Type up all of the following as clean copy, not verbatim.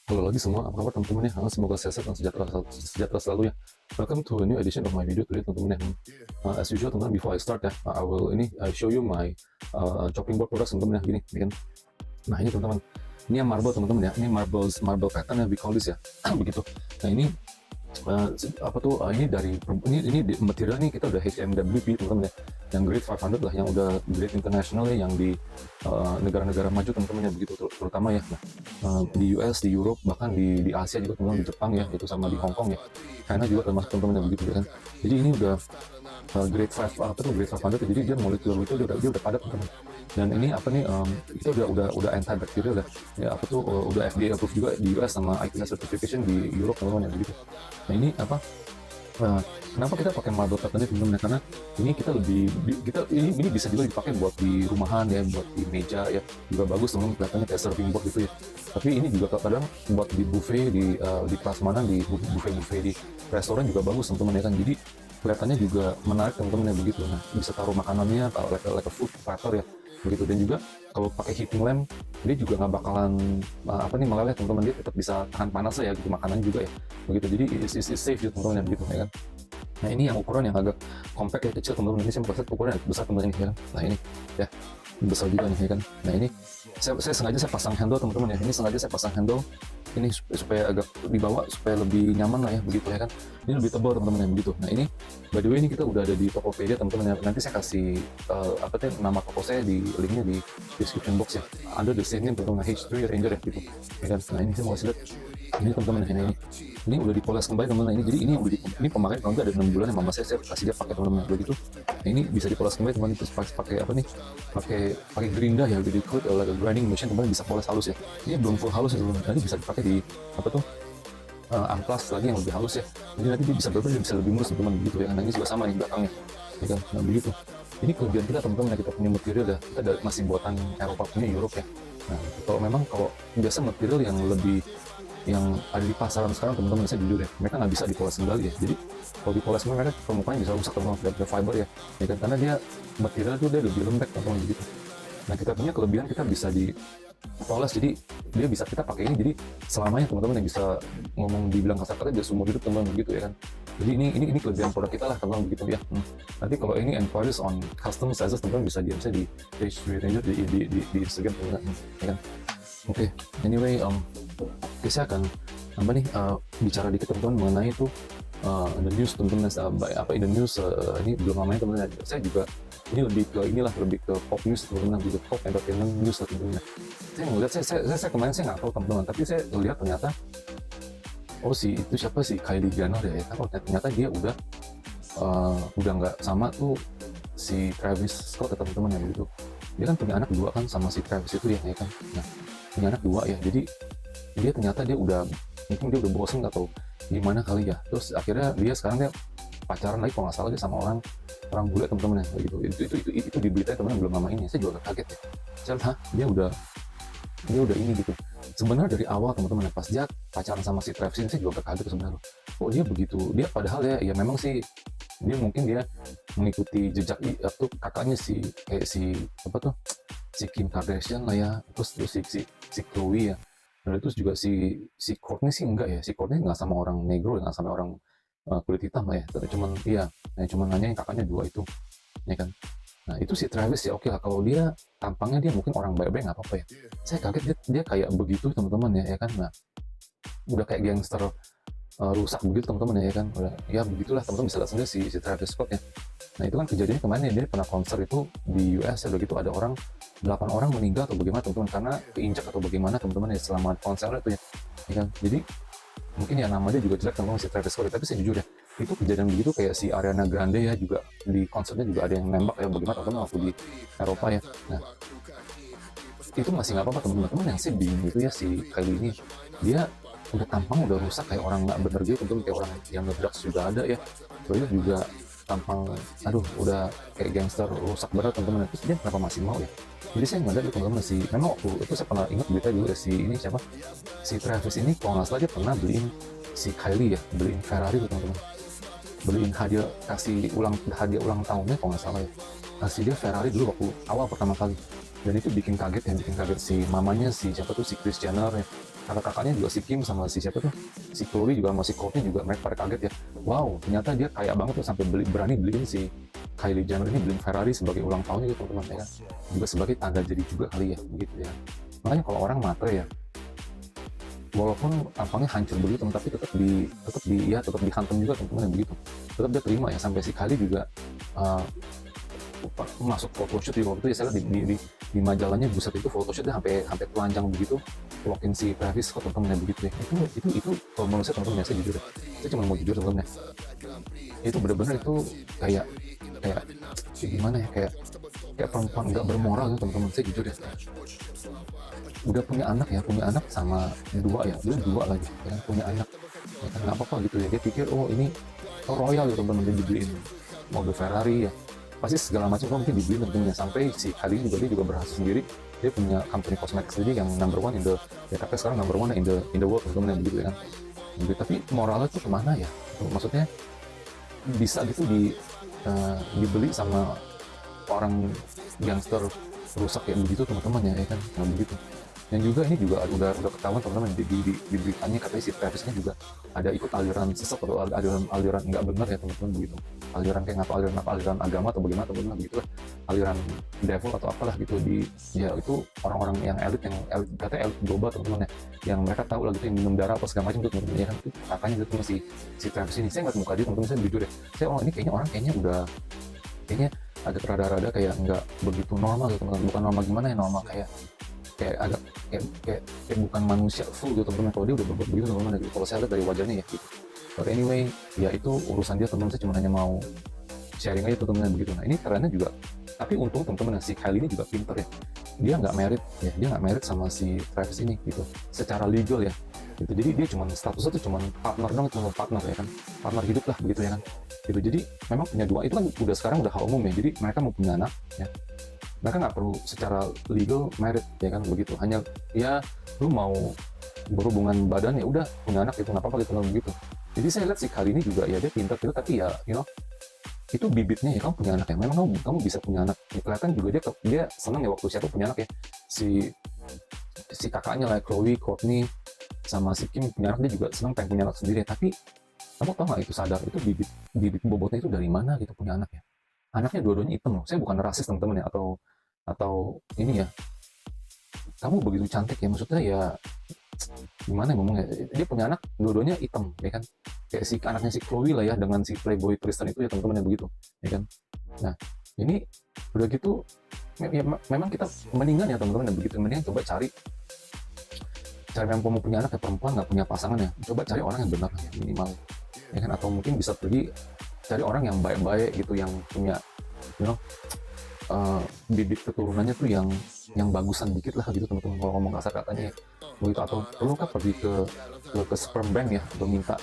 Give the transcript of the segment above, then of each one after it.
Halo lagi semua, apa kabar teman-teman ya? Semoga sehat dan sejahtera selalu ya. Welcome to a new edition of my video today teman-teman ya. As usual teman-teman, before I start ya, I will show you my chopping board products teman-teman ya, gini, kan. Nah ini teman-teman, ini yang marble teman-teman ya, ini marble pattern ya, we call this ya, begitu. Nah ini ini dari ini material nih kita udah HMWP teman-teman ya, yang grade 500 lah, yang udah grade international ya, yang di negara-negara maju teman-teman ya, begitu terutama ya. Nah, di US, di Europe, bahkan di Asia juga teman-teman, di Jepang ya, itu sama di Hong Kong ya, China juga termasuk teman-teman ya, begitu ya kan. Jadi ini udah grade 5 grade 500 ya, jadi dia molekul itu dia udah padat teman-teman. Dan ini apa nih, itu udah antibacterial ya, udah FDA approved juga di US sama IPS certification di Europe teman-teman ya, begitu. Nah ini apa, kenapa kita pakai marble pattern ini teman-teman? Karena ini ini bisa juga dipakai buat di rumahan ya, buat di meja ya, juga bagus teman-teman, kelihatannya kayak serving board gitu ya. Tapi ini juga kadang buat di buffet, di prasmanan, di buffet di restoran juga bagus teman-teman ya kan. Jadi kelihatannya juga menarik teman-teman ya, begitu. Nah bisa taruh makanannya, taruh like a food platter ya, begitu. Dan juga kalau pakai heating lamp, dia juga nggak bakalan meleleh teman-teman, dia tetap bisa tahan panas ya, gitu, makanan juga ya, begitu. Jadi it's safe ya teman-teman ya, begitu ya kan. Nah ini yang ukuran yang agak compact ya, kecil teman-teman. Ini saya mau ukuran yang besar teman-teman ya kan. Nah ini ya besar juga nih ya kan. Nah ini saya sengaja saya pasang handle teman-teman ya, ini sengaja saya pasang handle ini supaya agak dibawa, supaya lebih nyaman lah ya, begitu ya kan. Ini lebih tebal teman-teman ya, begitu. Nah ini by the way, ini kita udah ada di Tokopedia teman-teman ya, nanti saya kasih nama toko saya di linknya di description box ya, under the same name teman-teman, H3 Ranger ya, gitu ya kan. Nah ini saya mau kasih lihat ini teman-teman, ini udah dipoles kembali teman-teman. Ini jadi ini pemakaian kalau nggak ada 6 bulan ya, mama saya kasih dia pakai teman-teman begitu. Nah ini bisa dipoles kembali teman-teman, terus pakai apa nih, pakai gerinda ya, jadi grinding machine teman-teman, bisa poles halus ya. Ini belum full halus ya teman-teman, nanti bisa dipakai di amplas lagi yang lebih halus ya. Jadi nanti dia bisa lebih mulus teman-teman, begitu ya. Nah ini juga sama nih belakangnya ya kan. Nah begitu, ini kelebihan kita teman-teman, kita punya material ya, kita masih buatan Eropa, punya Europe ya. Nah kalau biasa material yang ada di pasaran sekarang teman-teman, saya jujur ya, mereka nggak bisa dipoles kembali ya. Jadi kalau dipoles kembali, mereka permukaannya bisa rusak teman-teman, dari fiber ya kan, karena dia material itu dia lebih lembek teman-teman, begitu. Nah kita punya kelebihan, kita bisa dipoles, jadi dia bisa kita pakai ini jadi selamanya teman-teman, yang bisa ngomong dibilang kasar-kasar dia seumur hidup teman-teman, begitu ya kan. Jadi ini kelebihan produk kita lah teman-teman, begitu ya. Nanti kalau ini enquiries on custom sizes teman-teman, bisa DM saya di page Ranger di Instagram teman-teman ya kan. Oke, anyway, saya akan bicara dikit teman-teman mengenai itu the news teman-teman. In the news ini belum namanya teman-teman. Saya juga ini lebih ke pop news teman-teman, gitu, pop entertainment news teman-teman. Saya ngeliat, saya kemarin saya nggak tahu teman-teman, tapi saya lihat ternyata itu siapa sih, Kylie Jenner ya. Ternyata dia udah nggak sama tuh si Travis Scott teman-teman ya, begitu. Dia kan punya anak 2 kan sama si Travis itu ya kan. Nah punya anak 2 ya, jadi dia ternyata mungkin dia udah bosen atau gimana kali ya, terus akhirnya dia sekarang pacaran lagi kalau nggak salah dia sama orang bule teman-teman ya, gitu. Itu di berita teman-teman belum lama ini, saya juga kaget ya. Saya lihat dia udah ini gitu. Sebenarnya dari awal teman-teman, pas dia pacaran sama si Travis ini, saya juga kaget sebenarnya. Kok dia begitu, dia padahal ya memang sih dia mungkin dia mengikuti jejak kakaknya si Kim Kardashian lah ya, terus si Khloe ya. Dan itu juga si Kourtney sih enggak ya, si Kourtney nggak sama orang negro, nggak sama orang kulit hitam lah ya, cuman nanyain kakaknya 2 itu ya kan. Nah itu si Travis ya, oke lah, kalau dia tampangnya dia mungkin orang baik-baik nggak apa-apa ya. Saya kaget dia kayak begitu teman-teman ya kan. Nah udah kayak gangster rusak begitu teman-teman ya kan. Ya begitulah teman-teman, bisa lihat sendiri si Travis Scott ya. Nah itu kan kejadiannya kemarin ya, dia pernah konser itu di US ya, begitu. Ada 8 orang meninggal atau bagaimana teman-teman, karena keinjak atau bagaimana teman-teman ya, selama konser itu ya kan. Jadi mungkin ya nama dia juga jelek teman-teman, si Travis Scott. Tapi saya jujur ya, itu kejadian begitu kayak si Ariana Grande ya, juga di konsernya juga ada yang nembak ya, bagaimana teman-teman waktu di Eropa ya. Nah itu masih nggak apa-apa teman-teman. Yang saya bingung itu ya, si Kylie ini dia udah tampang udah rusak kayak orang nggak bener gitu teman-teman, kayak orang yang ngedrugs juga ada ya. Soalnya juga tampang udah kayak gangster rusak berat teman-teman. Terus dia kenapa masih mau ya? Jadi saya ngeliat itu teman-teman, memang waktu itu saya pernah ingat berita juga si Travis ini kalau nggak salah dia pernah beliin si Kylie ya, beliin Ferrari teman-teman, beliin hadiah ulang tahunnya kalau nggak salah ya, kasih dia Ferrari dulu waktu awal pertama kali. Dan itu bikin kaget ya, bikin kaget si mamanya, si siapa tuh, si Kris Jenner ya, kakak-kakaknya juga si Kim sama si siapa tuh, si Chloe juga sama si Kourtney juga, mereka pada kaget ya. Wow, ternyata dia kaya banget tuh sampai berani beliin si Kylie Jenner ini, beliin Ferrari sebagai ulang tahunnya gitu teman-teman ya kan, juga sebagai tanda jadi juga kali ya begitu ya. Makanya kalau orang matre ya, walaupun tampangnya hancur begitu tapi tetap dihantam juga teman-teman ya begitu, tetap dia terima ya. Sampai si Kylie juga masuk photoshoot di waktu itu ya, saya lihat di majalahnya, buset itu photoshootnya sampai telanjang begitu, vlogin si Travis Scott teman-teman ya begitu ya. Itu kalau menurut saya teman-teman ya, saya jujur ya, saya cuma mau jujur teman-teman ya, itu benar-benar itu kayak gimana ya, kayak perempuan nggak bermoral gitu teman-teman, saya jujur ya. Udah punya anak sama dua lagi ya kan, punya anak ya kan, nggak apa-apa gitu ya, dia pikir oh ini royal gitu teman-teman, dia dibeliin mobil Ferrari ya, pasti segala macam mungkin dibeliin tentunya. Sampai si Kylie juga, dia juga berhasil sendiri, dia punya company kosmetik sendiri yang number one in the, ya katanya sekarang number one in the world teman-teman yang begitu ya kan. Gitu. Tapi moralnya tuh kemana ya, maksudnya bisa gitu dibeli sama orang gangster rusak kayak begitu teman-teman ya kan, nah, begitu. Dan juga ini juga udah ketahuan teman-teman di beritanya, katanya si Travisnya juga ada ikut aliran sesat atau aliran nggak benar ya teman-teman begitu, aliran kayak aliran agama atau bagaimana teman-teman begitu lah, aliran devil atau apalah gitu, ya itu orang-orang yang elit katanya elit global teman-teman ya, yang mereka tahu lah gitu, yang minum darah apa segala macam tuh teman-teman ya kan. Itu katanya gitu si Travis ini, saya nggak muka dia teman-teman, saya jujur ya, saya ini kayaknya udah agak rada-rada kayak nggak begitu normal gitu teman-teman, bukan normal gimana ya, normal kayak agak kayak bukan manusia full gitu teman-teman, kalau dia udah berbuat begitu teman-teman gitu, kalau saya lihat dari wajahnya ya gitu. But anyway, ya itu urusan dia teman-teman, saya cuma hanya mau sharing aja teman-teman begitu. Nah ini karena juga, tapi untung teman-teman si Kylie ini juga pinter ya, dia nggak married sama si Travis ini gitu secara legal ya gitu. Jadi dia cuma statusnya tuh cuma partner dong, cuma partner ya kan, partner hidup lah begitu ya kan gitu. Jadi memang punya dua, itu kan udah sekarang udah hal umum ya, jadi mereka mau punya anak ya, mereka nggak perlu secara legal married ya kan begitu, hanya ya lu mau berhubungan badan ya udah punya anak itu nggak apa-apa gitu begitu. Jadi saya lihat si Kylie ini juga ya, dia pintar gitu, tapi ya itu bibitnya ya, kamu punya anak ya, memang kamu bisa punya anak ya, kelihatan juga dia senang ya waktu siapa punya anak ya, si kakaknya lah, Chloe, Kourtney sama si Kim punya anak, dia juga senang pengen punya anak sendiri. Tapi kamu tau nggak, itu sadar itu bibit bobotnya itu dari mana gitu, punya anak ya, anaknya dua-duanya hitam loh. Saya bukan rasis teman-teman ya, atau ini ya, kamu begitu cantik ya, maksudnya ya gimana ngomongnya, dia punya anak dua-duanya hitam ya kan, kayak si anaknya si Chloe lah ya dengan si playboy Kristen itu ya teman-teman yang begitu ya kan. Nah ini udah gitu ya, memang kita mendingan ya teman-teman yang begitu, mendingan coba cari yang mau punya anak ya, perempuan nggak punya pasangan ya, coba cari orang yang benar ya minimal ya kan, atau mungkin bisa pergi cari orang yang baik-baik gitu, yang punya bibit keturunannya tuh yang bagusan dikit lah gitu teman-teman, kalau ngomong kasar katanya begitu. Atau perlu kan pergi ke sperm bank ya, atau minta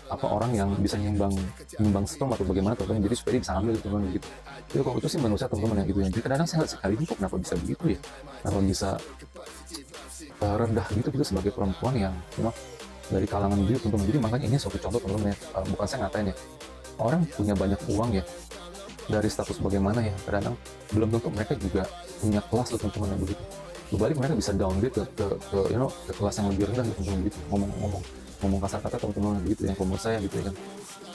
apa orang yang bisa nyumbang sperm atau bagaimana teman-teman, jadi supaya dia bisa ambil teman-teman begitu. Jadi kalau itu sih menurut saya teman-teman ya gitu ya. Jadi kadang-kadang saya sekali ini kok kenapa bisa begitu ya, kenapa bisa rendah gitu sebagai perempuan yang dari kalangan begitu teman-teman. Jadi makanya ini suatu contoh teman-teman ya, bukan saya ngatain ya, orang punya banyak uang ya, dari status bagaimana ya, kadang-kadang belum tentu mereka juga punya kelas tuh teman-teman yang begitu. Berbalik mereka bisa downgrade ke kelas yang lebih rendah gitu teman-teman gitu, ngomong kasar kata teman-teman begitu ya, menurut saya gitu ya kan.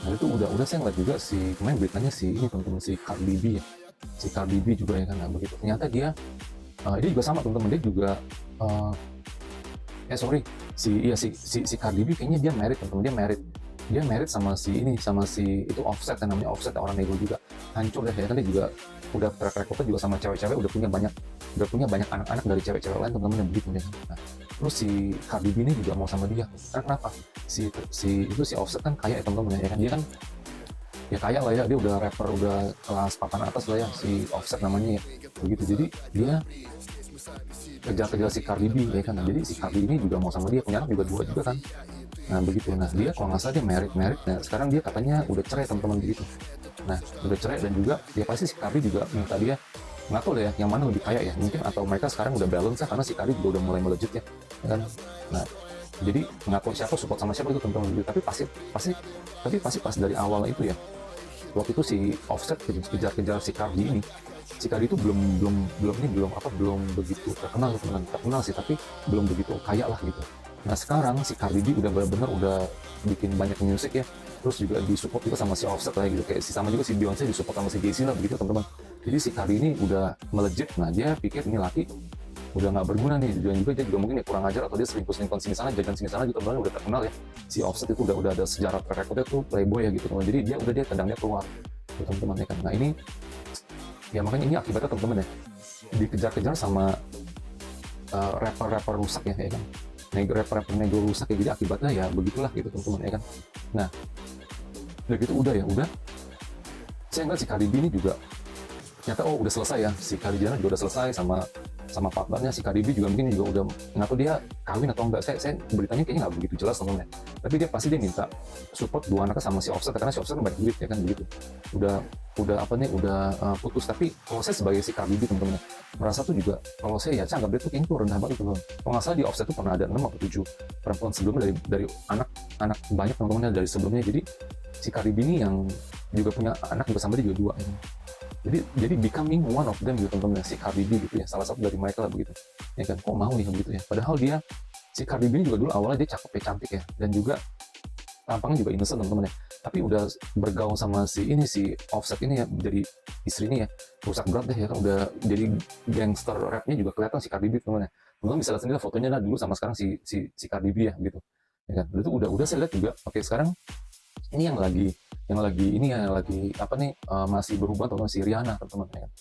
Nah itu udah saya ngeliat juga kemarin beritanya si ini teman-teman, si Cardi B ya, si Cardi B juga ya kan, nah begitu. Ternyata dia juga sama teman-teman, dia juga si Cardi B kayaknya dia married teman-teman, dia married sama si itu Offset, yang namanya Offset, orang nego juga, hancur deh ya kan. Dia juga udah track recordnya juga sama cewek-cewek, udah punya banyak anak-anak dari cewek-cewek lain teman-teman yang begitu ya. Nah, terus si Cardi B ini juga mau sama dia, karena kenapa, si Offset kan kaya ya teman-teman ya kan, dia kan ya kaya lah ya, dia udah rapper, udah kelas papan atas lah ya, si Offset namanya ya begitu. Jadi dia kejar-kejar si Cardi B ya kan. Nah, jadi si Cardi ini juga mau sama dia, punya anak juga dua juga kan. Nah begitu, nah dia kalau nggak salah dia married, nah sekarang dia katanya udah cerai teman-teman begitu. Nah udah cerai, dan juga ya pasti si Cardi juga minta dia, nggak tahu deh ya yang mana lebih kaya ya, mungkin atau mereka sekarang udah balance ya, karena si Cardi juga udah mulai melejit ya kan. Nah jadi nggak tahu siapa support sama siapa itu teman-teman begitu. Tapi pasti pas dari awal itu ya, waktu itu si Offset kejar-kejar si Cardi ini, si Cardi itu belum begitu terkenal teman-teman, terkenal sih tapi belum begitu kaya lah gitu. Nah sekarang si Cardi B udah benar-benar udah bikin banyak musik ya, terus juga disupport juga sama si Offset lah gitu, kayak sama juga si Beyonce disupport sama si Jay-Z lah begitu teman-teman. Jadi si Cardi ini udah melejit, nah dia pikir ini laki udah nggak berguna nih, dan juga dia juga mungkin ya kurang ajar atau dia selingkuh sini sana jajan sini sana gitu teman-teman, udah terkenal ya. Si Offset itu udah ada sejarah rekodnya tuh playboy ya gitu teman, jadi dia tendangnya keluar gitu, teman-teman ya kan. Nah ini ya makanya ini akibatnya teman-teman ya, dikejar-kejar sama rapper-rapper rusak ya kan, rapper-rapper nego rusak ya, jadi akibatnya ya begitulah gitu teman-teman ya kan. Nah udah gitu udah saya ngeliat si Cardi B ini juga ternyata udah selesai ya, si Kylie Jenner juga udah selesai sama partnernya. Si Cardi B juga mungkin juga udah nggak tahu dia kawin atau enggak, saya beritanya kayaknya nggak begitu jelas teman-teman, tapi dia pasti minta support dua anaknya sama si Offset karena si Offset kan banyak duit ya kan begitu. Udah putus. Tapi kalau saya sebagai si Cardi B teman-teman merasa tuh juga, kalau saya anggap dia tuh kayaknya tuh rendah banget teman-teman. Kalau nggak salah di Offset tuh pernah ada 6 atau 7 perempuan sebelumnya dari anak banyak teman-temannya dari sebelumnya. Jadi si Cardi B ini yang juga punya anak juga sama dia juga 2 ya. Jadi becoming one of them gitu teman-teman, si Cardi B gitu ya, salah satu dari mereka lah begitu ya kan. Kok mau nih begitu ya, padahal si Cardi B juga dulu awalnya dia cakep ya, cantik ya, dan juga tampangnya juga innocent teman-teman ya, tapi udah bergaul sama si Offset ini ya, jadi istrinya ya, rusak berat deh ya kan, udah jadi gangster rapnya juga kelihatan si Cardi B teman-teman ya. Teman-teman bisa lihat sendiri fotonya lah dulu sama sekarang si Cardi B ya gitu ya kan. Itu udah saya lihat juga. Oke, sekarang ini yang lagi apa nih, masih berhubungan teman si Rihanna teman-teman ya kan.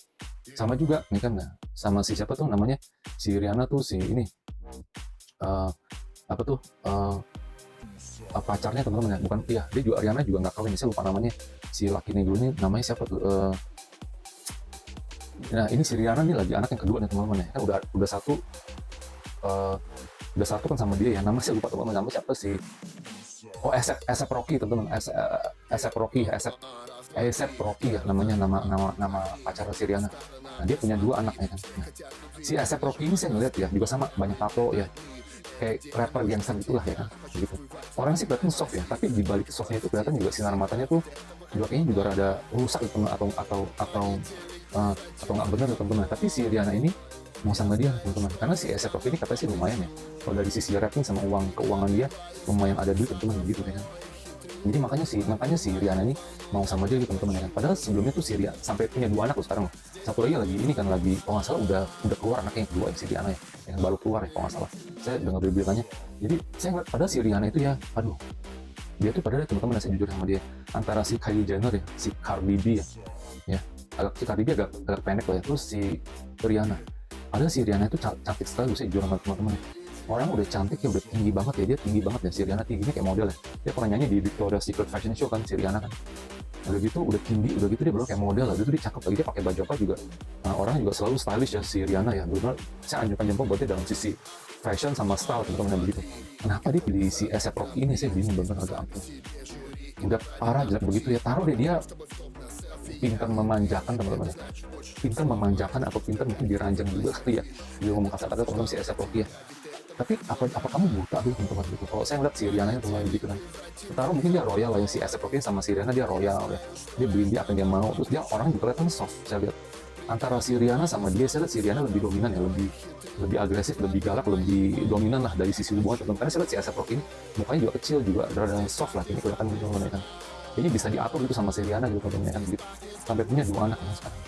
Sama juga nih kan, nah, sama si siapa tuh namanya, si Rihanna tuh si ini apa tuh pacarnya teman-teman ya, bukan dia juga, Rihanna juga nggak kawin, saya lupa namanya, si laki negro ini namanya siapa tuh. Nah ini si Rihanna nih lagi anak yang kedua nih teman-teman ya kan, udah satu kan sama dia ya, nama saya lupa teman-teman, nama siapa sih. A$AP Rocky teman-teman, A$AP Rocky ya namanya, nama pacar si Rihanna. Nah dia punya 2 anak ya kan. Nah, si A$AP Rocky ini saya ngeliat ya juga sama, banyak tato ya, kayak rapper gangster gitulah ya kan gitu. Orang sih kelihatan soft ya, tapi di balik softnya itu kelihatan juga sinar matanya tuh juga kayaknya juga rada rusak gitu, atau nggak benar teman-teman. Tapi si Rihanna ini mau sama dia teman-teman, karena si A$AP Rocky ini katanya sih lumayan ya, kalau dari sisi rapping sama keuangan dia lumayan ada duit teman-teman gitu ya kan. Jadi makanya si Rihanna ini mau sama dia gitu teman-teman ya kan. Padahal sebelumnya tuh si Rihanna sampai punya 2 anak loh sekarang loh. Satu lagi ini kan lagi kalau nggak salah udah keluar anaknya yang kedua, si Rihanna ya, yang baru keluar ya kalau nggak salah. Saya dengar dari beritanya. Jadi saya ngeliat padahal si Rihanna itu ya, aduh, dia tuh padahal teman-teman, saya jujur sama dia, antara si Kylie Jenner ya, si Cardi B ya, si Cardi B agak pendek lah ya, terus si Rihanna. Padahal si Rihanna itu cantik sekali, saya jujur sama teman-teman. Orang udah cantik ya, udah tinggi banget ya, dia tinggi banget ya, si Rihanna tingginya kayak model ya. Dia pernah nyanyi di Victoria's Secret Fashion Show kan, si Rihanna kan. Udah gitu udah tinggi, udah gitu dia baru kayak model lah, dia cakep lagi, dia pakai baju apa juga. Nah, orang juga selalu stylish ya si Rihanna ya, benar. Saya anjurkan jempol buat dia dalam sisi fashion sama style teman-teman begitu. Kenapa dia pilih si A$AP Rocky ini, saya bingung bener, agak ampun. Udah parah jelek begitu ya, taruh deh dia pintar memanjakan teman-teman ya. Pintar memanjakan atau pintar mungkin diranjang juga kali ya, dia ngomong kata-kata teman-teman si A$AP Rocky ya. Tapi apa kamu buta tuh teman-teman gitu. Kalau saya ngeliat si Rihanna itu gitu kan, taruh mungkin dia royal lah, yang si A$AP Rocky sama si Rihanna dia royal ya, dia beliin dia apa yang dia mau, terus dia orang juga kelihatan soft. Saya lihat antara si Rihanna sama dia, saya lihat si Rihanna lebih dominan ya, lebih agresif, lebih galak, lebih dominan lah dari sisi hubungan teman-teman. Karena saya lihat si A$AP Rocky ini mukanya juga kecil, juga rada soft lah, ini kelihatan gitu kan. Ini bisa diatur gitu sama si Rihanna gitu teman-teman kan gitu. Sampai punya 2 anak kan sekarang.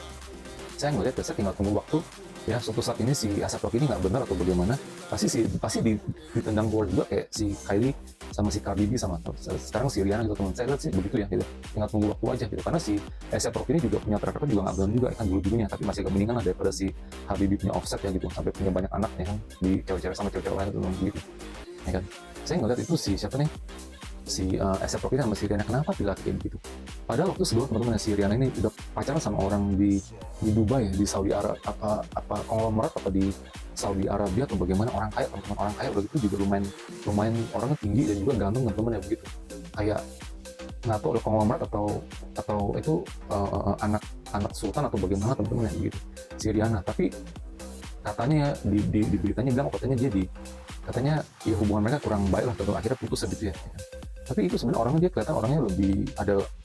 Saya ngeliat saya tinggal tunggu waktu ya, suatu saat ini si A$AP Rocky ini nggak benar atau bagaimana, pasti ditendang keluar juga kayak si Kylie sama si Cardi B sama sekarang si Rihanna gitu teman. Saya lihat sih begitu ya gitu, tinggal tunggu waktu aja gitu, karena si A$AP Rocky ini juga punya track record juga nggak benar juga kan dulunya, tapi masih agak mendingan lah daripada si Cardi B punya Offset ya gitu, sampai punya banyak anak ya kan, di cewek-cewek sama cewek-cewek lain gitu ya kan. Saya ngeliat itu si siapa nih, si A$AP Rocky sama si Rihanna, kenapa pilih kayak gitu. Padahal waktu sebelum teman-teman si Rihanna ini udah pacaran sama orang di Dubai ya, di Saudi Arabia, apa konglomerat apa di Saudi Arabia atau bagaimana, orang kaya teman-teman, orang kaya udah gitu juga lumayan orangnya tinggi dan juga ganteng teman-teman ya begitu, kayak nggak tahu konglomerat atau itu anak sultan atau bagaimana teman-teman ya begitu si Rihanna. Tapi katanya di beritanya bilang katanya katanya ya hubungan mereka kurang baik lah, akhirnya putus gitu ya. Tapi itu sebenarnya orangnya, dia kelihatan orangnya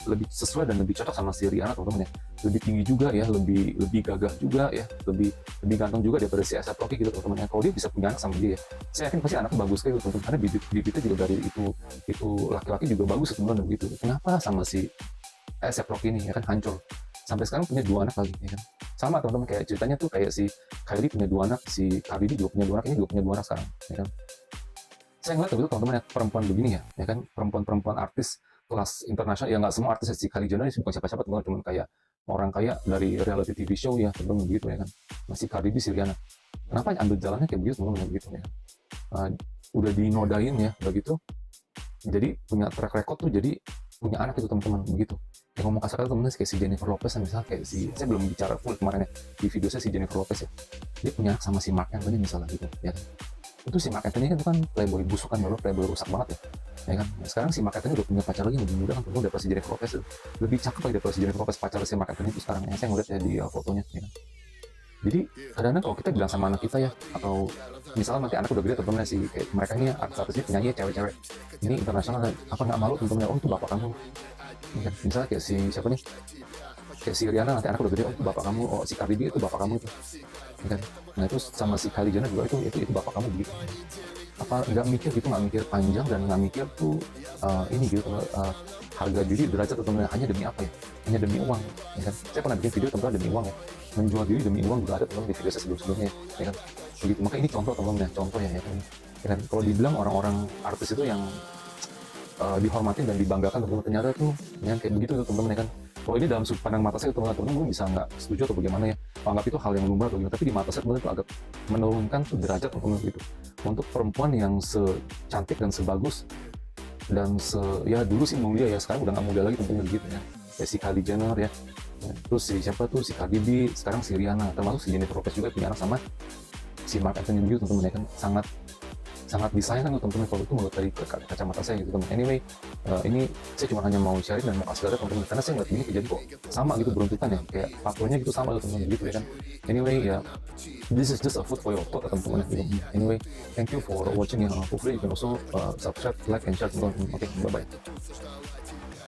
lebih sesuai dan lebih cocok sama si Rihanna teman-teman ya. lebih tinggi juga ya, lebih gagah juga ya, lebih ganteng juga daripada si ASAP Rocky gitu teman-teman ya. Kalau dia bisa punya anak sama dia, saya yakin pasti anaknya bagus kayak gitu teman-teman, karena bibitnya juga dari itu laki-laki juga bagus teman-teman begitu. Kenapa sama si ASAP Rocky ini ya kan hancur sampai sekarang punya 2 anak lagi ya kan. Sama teman-teman, kayak ceritanya tuh kayak si Kylie punya 2 anak, si Cardi B juga punya 2 anak, ini juga punya 2 anak sekarang ya kan. Saya ngeliat begitu teman-teman ya, perempuan begini ya kan, perempuan artis kelas internasional ya, nggak semua artis si Kylie Jenner bukan siapa-siapa teman-teman, cuman kayak orang kaya dari reality TV show ya teman-teman begitu ya kan. Masih Cardi B, si Rihanna, kenapa ambil jalannya kayak begitu teman-teman begitu ya. Udah dinodain ya begitu, jadi punya track record tuh, jadi punya anak itu teman-teman begitu. Yang ngomong kasar teman-teman kayak si Jennifer Lopez misalnya, kayak saya belum bicara full kemarin ya di video saya, si Jennifer Lopez ya, dia punya anak sama si Mark Anthony misalnya gitu ya kan. Itu si Mark Anthony kan itu kan playboy busuk kan, baru playboy rusak banget ya kan. Sekarang si Mark Anthony udah punya pacar lagi yang lebih muda kan, udah si Jennifer Lopez, lebih cakep lagi daripada si Jennifer Lopez, pacar si Mark Anthony itu sekarang ya, saya ngeliat ya di fotonya ya kan. Jadi kadang-kadang kalau kita bilang sama anak kita ya, atau misalnya nanti anak udah gede temen-temen si kayak mereka ini artis penyanyi cewek-cewek ini internasional, apa nggak malu temen-temen, oh itu bapak kamu ya kan? Misalnya kayak si siapa nih, kayak si Rihanna, nanti anak udah gede, oh itu bapak kamu, oh si Cardi B itu bapak kamu itu ya kan. Nah itu sama si Kylie Jenner juga, itu bapak kamu begitu. Apa nggak mikir gitu, nggak mikir panjang, dan nggak mikir tuh ini gitu, harga diri, derajat teman-teman, hanya demi apa ya, hanya demi uang ya kan. Saya pernah bikin video teman-teman demi uang ya, menjual diri demi uang juga ada teman-teman di video saya sebelumnya ya kan begitu. Maka ini contoh teman-teman ya, contoh ya kan. Kalau dibilang orang-orang artis itu yang dihormatin dan dibanggakan teman-teman, ternyata tuh yang kayak begitu tuh teman-teman ya kan. Kalau ini dalam sudut pandang mata saya teman-teman mungkin bisa nggak setuju atau bagaimana ya, anggap itu hal yang lumrah atau gimana, tapi di mata saya teman-teman itu agak menurunkan tuh derajat teman-teman gitu. Untuk perempuan yang secantik dan sebagus dan ya dulu sih mulia ya, sekarang udah nggak muda lagi teman-teman gitu ya, kayak si Kylie Jenner ya, terus si siapa tuh si Cardi B, sekarang si Rihanna, termasuk si Jennifer Lopez juga punya anak sama si Mark Anthony gitu teman-teman ya kan. Sangat disayangkan tuh teman-teman kalau itu menurut dari kacamata saya gitu teman. Anyway, ini saya cuma hanya mau sharing dan mau kasih lihat teman-teman, karena saya ngeliat ini kejadian kok sama gitu, beruntutan ya, kayak faktornya gitu sama tuh teman-teman gitu ya kan. Anyway ya, this is just a food for your thought teman-teman gitu. Anyway, thank you for watching ya. Hopefully you can also subscribe, like and share teman-teman. Okay, bye bye.